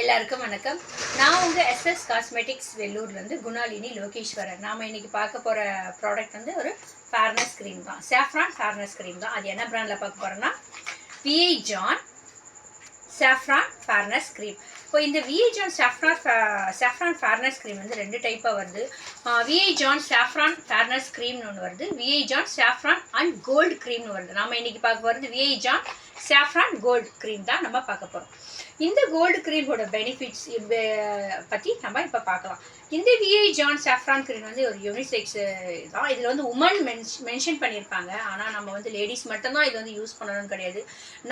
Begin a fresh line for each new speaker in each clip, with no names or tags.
எல்லாருக்கும் வணக்கம். நான் உங்கள் எஸ்எஸ் காஸ்மெட்டிக்ஸ் வெள்ளூர்லேருந்து குணாலினி லோகேஸ்வரன். நாம் இன்றைக்கி பார்க்க போகிற ப்ராடக்ட் வந்து ஒரு ஃபேர்னஸ் க்ரீம் தான். சாஃப்ரான் ஃபேர்னஸ் க்ரீம் தான். அது என்ன பிராண்டில் பார்க்க போகிறோன்னா VI John saffron fairness cream. இப்போ இந்த VI John saffron fairness cream வந்து ரெண்டு டைப்பாக வருது. விஐ ஜான் சாஃப்ரான் ஃபேர்னஸ் க்ரீம்னு ஒன்று வருது, VI John saffron and gold க்ரீம்னு வருது. நம்ம இன்றைக்கி பார்க்க போகிறது VI John saffron gold cream தான் நம்ம பார்க்க போகிறோம். இந்த கோல்டு க்ரீமோட பெனிஃபிட்ஸ் பற்றி நம்ம இப்போ பார்க்கலாம். இந்த விஐ ஜான் சாஃப்ரான் க்ரீம் வந்து ஒரு யூனிசெக்ஸ் தான். இதில் வந்து உமன் மென்ஷன் பண்ணியிருப்பாங்க. ஆனால் நம்ம வந்து லேடிஸ் மட்டும்தான் இது வந்து யூஸ் பண்ணணும்னு கிடையாது.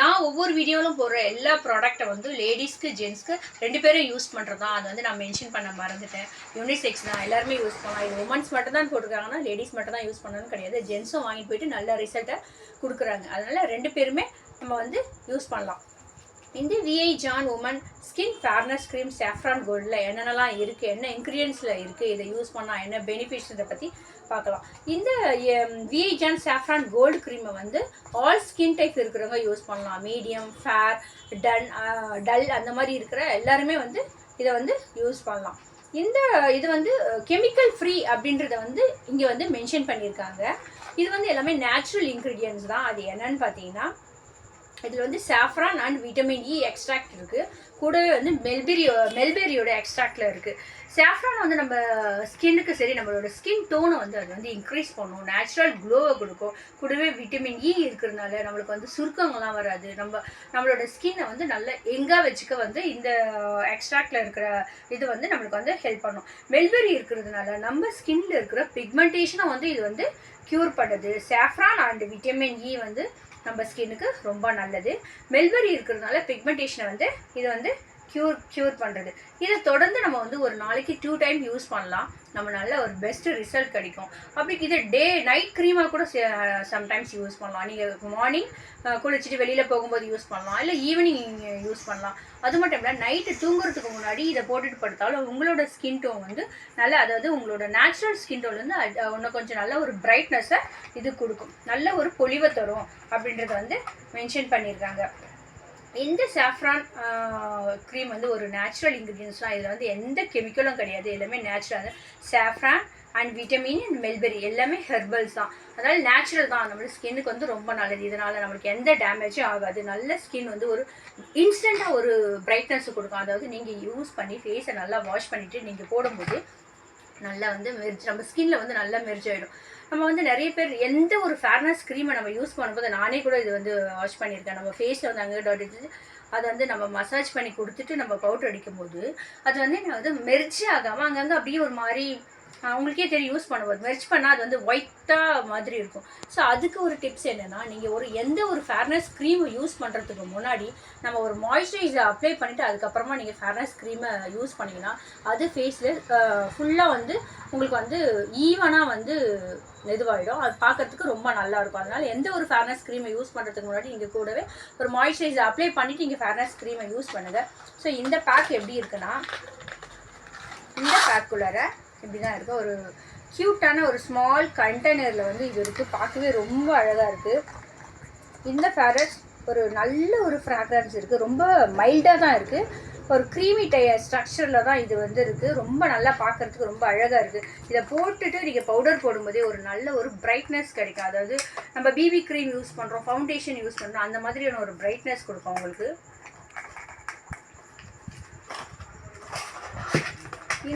நான் ஒவ்வொரு வீடியோவிலும் போடுற எல்லா ப்ராடக்ட்டை வந்து லேடிஸ்க்கு ஜென்ஸ்க்கு ரெண்டு பேரும் யூஸ் பண்ணுறது தான். அது வந்து நான் மென்ஷன் பண்ண மறந்துட்டேன். யூனிசெக்ஸ் தான், எல்லாருமே யூஸ் பண்ணலாம். இது உமன்ஸ் மட்டும் தான் போட்டுருக்காங்கன்னா லேடிஸ் மட்டும் தான் யூஸ் பண்ணணும்னு கிடையாது. ஜென்ஸும் வாங்கிட்டு போயிட்டு நல்ல ரிசல்ட்டை கொடுக்குறாங்க. அதனால் ரெண்டு பேருமே நம்ம வந்து யூஸ் பண்ணலாம். இந்த VI John woman skin fairness cream saffron கோல்டில் என்னென்னலாம் இருக்குது, என்ன இன்க்ரீடியன்ஸில் இருக்குது, இதை யூஸ் பண்ணால் என்ன பெனிஃபிட்ஸ் இதை பற்றி பார்க்கலாம். இந்த விஐ ஜான் சாஃப்ரான் கோல்டு க்ரீமை வந்து ஆல் ஸ்கின் டைப் இருக்கிறவங்க யூஸ் பண்ணலாம். மீடியம், ஃபேர், டல் அந்த மாதிரி இருக்கிற எல்லாருமே வந்து இதை வந்து யூஸ் பண்ணலாம். இது வந்து கெமிக்கல் ஃப்ரீ அப்படின்றத வந்து இங்கே வந்து மென்ஷன் பண்ணியிருக்காங்க. இது வந்து எல்லாமே நேச்சுரல் இன்க்ரீடியன்ஸ் தான். அது என்னன்னு பார்த்தீங்கன்னா, இதில் வந்து saffron and vitamin E extract இருக்குது. கூடவே வந்து மெல்பெரியோட எக்ஸ்ட்ராக்டில் இருக்குது. சாஃப்ரான் வந்து நம்ம ஸ்கின்னுக்கு சரி, நம்மளோட ஸ்கின் டோனை வந்து அது வந்து இன்க்ரீஸ் பண்ணும், நேச்சுரல் க்ளோவை கொடுக்கும். கூடவே விட்டமின் இ இருக்கிறதுனால நம்மளுக்கு வந்து சுருக்கங்கள்லாம் வராது. நம்மளோட ஸ்கின்னை வந்து நல்லா எங்காக வச்சுக்க வந்து இந்த எக்ஸ்ட்ராக்டில் இருக்கிற இது வந்து நம்மளுக்கு வந்து ஹெல்ப் பண்ணும். மெல்பெரி இருக்கிறதுனால நம்ம ஸ்கின்ல இருக்கிற பிக்மெண்டேஷனை வந்து இது வந்து க்யூர் பண்ணுது. சாஃப்ரான் அண்ட் விட்டமின் இ வந்து நம்ம ஸ்கின்னுக்கு ரொம்ப நல்லது. மெல்பெரி இருக்கிறதுனால பிக்மெண்டேஷனை வந்து இது வந்து க்யூர் பண்ணுறது. இதை தொடர்ந்து நம்ம வந்து ஒரு நாளைக்கு 2 டைம் யூஸ் பண்ணலாம். நம்ம நல்ல ஒரு பெஸ்ட்டு ரிசல்ட் கிடைக்கும். அப்படி இதை டே நைட் க்ரீமாக கூட சம்டைம்ஸ் யூஸ் பண்ணலாம். நீங்கள் மார்னிங் குளிச்சுட்டு வெளியில் போகும்போது யூஸ் பண்ணலாம், இல்லை ஈவினிங் யூஸ் பண்ணலாம். அது மட்டும் இல்லை, நைட்டு தூங்குறதுக்கு முன்னாடி இதை போட்டுட்டு படுத்தாலும் உங்களோட ஸ்கின் டோன் வந்து நல்லா, அதாவது உங்களோட நேச்சுரல் ஸ்கின் டோன் வந்து இன்னும் கொஞ்சம் நல்ல ஒரு பிரைட்னஸை இது கொடுக்கும், நல்ல ஒரு பொலிவை தரும் அப்படின்றத வந்து மென்ஷன் பண்ணியிருக்காங்க. இந்த சாஃப்ரான் க்ரீம் வந்து ஒரு நேச்சுரல் இன்க்ரீடியன்ஸ் தான். இதில் வந்து எந்த கெமிக்கலும் கிடையாது, எல்லாமே natural. Saffron and vitamin and mulberry எல்லாமே ஹெர்பல்ஸ் தான். அதனால் நேச்சுரல் தான். நம்மளுக்கு ஸ்கின்னுக்கு வந்து ரொம்ப நல்லது. இதனால் நம்மளுக்கு எந்த டேமேஜும் ஆகாது. நல்ல ஸ்கின் வந்து ஒரு இன்ஸ்டண்ட்டாக ஒரு பிரைட்னஸ் கொடுக்கும். அதாவது நீங்கள் யூஸ் பண்ணி ஃபேஸை நல்லா வாஷ் பண்ணிவிட்டு நீங்கள் போடும்போது நல்லா வந்து நம்ம ஸ்கின்னில் வந்து நல்லா மெர்ஜ் ஆகிடும். நம்ம வந்து நிறைய பேர் எந்த ஒரு ஃபேர்னஸ் க்ரீமை நம்ம யூஸ் பண்ணும்போது, நானே கூட இது வந்து வாஷ் பண்ணியிருக்கேன். நம்ம ஃபேஸில் வந்து அங்கே அடிச்சு அதை வந்து நம்ம மசாஜ் பண்ணி கொடுத்துட்டு நம்ம பவுடர் அடிக்கும்போது அது வந்து நான் வந்து மெர்ஜ் ஆகாமல் அங்கங்கே அப்படியே ஒரு மாதிரி உங்களுக்கே தெரியும், யூஸ் பண்ணும்போது மெர்ஜ் பண்ணால் அது வந்து ஒயிட்டாக மாதிரி இருக்கும். ஸோ அதுக்கு ஒரு டிப்ஸ் என்னென்னா, நீங்கள் எந்த ஒரு ஃபேர்னஸ் க்ரீமை யூஸ் பண்ணுறதுக்கு முன்னாடி நம்ம ஒரு மாய்ஸ்சரைசர் அப்ளை பண்ணிவிட்டு அதுக்கப்புறமா நீங்கள் ஃபேர்னஸ் க்ரீமை யூஸ் பண்ணிங்கன்னா அது ஃபேஸில் ஃபுல்லாக வந்து உங்களுக்கு வந்து ஈவனாக வந்து இதுவாகிடும். அது பார்க்குறதுக்கு ரொம்ப நல்லாயிருக்கும். அதனால் எந்த ஒரு ஃபேர்னஸ் க்ரீமை யூஸ் பண்ணுறதுக்கு முன்னாடி நீங்கள் கூடவே ஒரு மாய்ஸ்சரைசர் அப்ளை பண்ணிவிட்டு நீங்கள் ஃபேர்னஸ் க்ரீமை யூஸ் பண்ணுங்கள். ஸோ இந்த பேக் எப்படி இருக்குன்னா, இந்த பேக்குள்ளார இப்படி தான் இருக்குது. ஒரு க்யூட்டான ஒரு ஸ்மால் கண்டெய்னரில் வந்து இது இருக்குது. பார்க்கவே ரொம்ப அழகாக இருக்குது. இந்த ஃபேரஸ் ஒரு நல்ல ஒரு ஃப்ராக்ரன்ஸ் இருக்குது. ரொம்ப மைல்டாக தான் இருக்குது. ஒரு க்ரீமி ஸ்ட்ரக்சரில் தான் இது வந்து இருக்குது. ரொம்ப நல்லா பார்க்குறதுக்கு ரொம்ப அழகாக இருக்குது. இதை போட்டுட்டு நீங்கள் பவுடர் போடும்போதே ஒரு நல்ல ஒரு பிரைட்னஸ் கிடைக்கும். அதாவது நம்ம பிபி க்ரீம் யூஸ் பண்ணுறோம், ஃபவுண்டேஷன் யூஸ் பண்ணுறோம், அந்த மாதிரியான ஒரு பிரைட்னஸ் கொடுக்கும் உங்களுக்கு.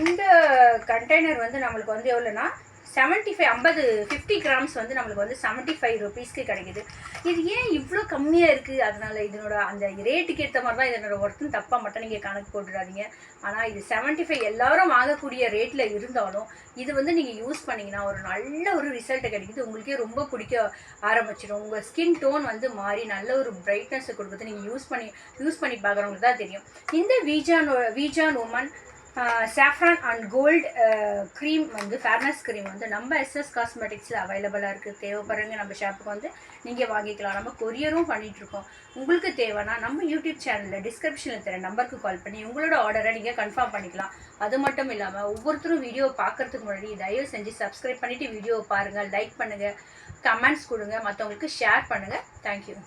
இந்த கண்டெய்னர் வந்து நம்மளுக்கு வந்து எவ்வளோன்னா 50 கிராம்ஸ் வந்து நம்மளுக்கு வந்து 75 ருபீஸ்க்கு கிடைக்குது. இது ஏன் இவ்வளோ கம்மியாக இருக்குது? அதனால் இதனோட அந்த ரேட்டுக்கு ஏற்ற மாதிரி தான் இதனோட ஒர்த்துன்னு தப்பாக மட்டும் நீங்கள் கணக்கு போட்டுடாதீங்க. ஆனால் இது 75 எல்லாரும் வாங்கக்கூடிய ரேட்டில் இருந்தாலும் இது வந்து நீங்கள் யூஸ் பண்ணிங்கன்னா ஒரு நல்ல ஒரு ரிசல்ட்டை கிடைக்குது. உங்களுக்கே ரொம்ப பிடிக்க ஆரம்பிச்சிடும். உங்கள் ஸ்கின் டோன் வந்து மாறி நல்ல ஒரு பிரைட்னஸை கொடுக்குறது நீங்கள் யூஸ் பண்ணி பார்க்குறவங்களுக்கு தான் தெரியும். இந்த VI John woman saffron and gold cream வந்து ஃபேர்னஸ் க்ரீம் வந்து நம்ம எஸ்எஸ் காஸ்மெட்டிக்ஸில் அவைலபிளாக இருக்குது. தேவைப்படுறவங்க நம்ம ஷாப்புக்கு வந்து நீங்கள் வாங்கிக்கலாம். நம்ம கொரியரும் பண்ணிகிட்ருக்கோம். உங்களுக்கு தேவைன்னா நம்ம யூடியூப் சேனலில் டிஸ்கிரிப்ஷனில் தர நம்பருக்கு கால் பண்ணி உங்களோட ஆர்டரை நீங்கள் கன்ஃபார்ம் பண்ணிக்கலாம். அது மட்டும் இல்லாமல் ஒவ்வொருத்தரும் வீடியோ பார்க்குறதுக்கு முன்னாடி தயவு செஞ்சு சப்ஸ்கிரைப் பண்ணிவிட்டு வீடியோவை பாருங்கள், லைக் பண்ணுங்கள், கமெண்ட்ஸ் கொடுங்க, மற்றவங்களுக்கு ஷேர் பண்ணுங்கள். தேங்க்யூ.